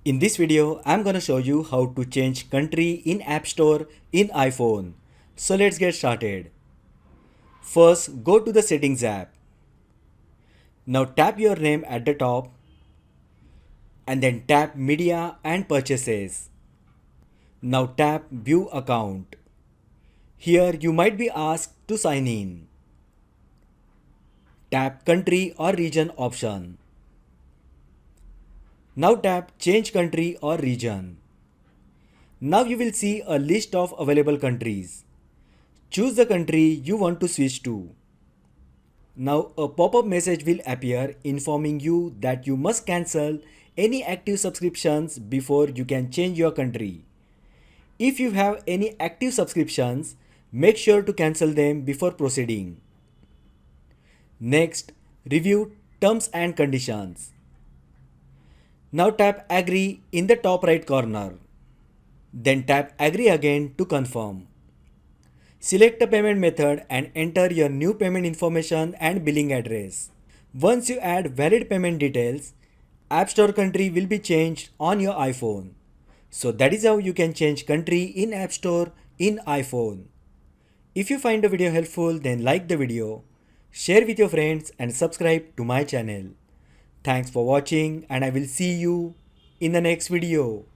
In this video, I'm gonna show you how to change country in App Store in iPhone. So let's get started. First, go to the Settings app. Now tap your name at the top and then tap Media and Purchases. Now tap View Account. Here you might be asked to sign in. Tap Country or Region option. Now tap Change Country or Region. Now you will see a list of available countries. Choose the country you want to switch to. Now a pop-up message will appear informing you that you must cancel any active subscriptions before you can change your country. If you have any active subscriptions, make sure to cancel them before proceeding. Next, review terms and conditions. Now tap Agree in the top right corner. Then tap Agree again to confirm. Select a payment method and enter your new payment information and billing address. Once you add valid payment details, App Store country will be changed on your iPhone. So that is how you can change country in App Store in iPhone. If you find the video helpful, then like the video, share with your friends and subscribe to my channel. Thanks for watching and I will see you in the next video.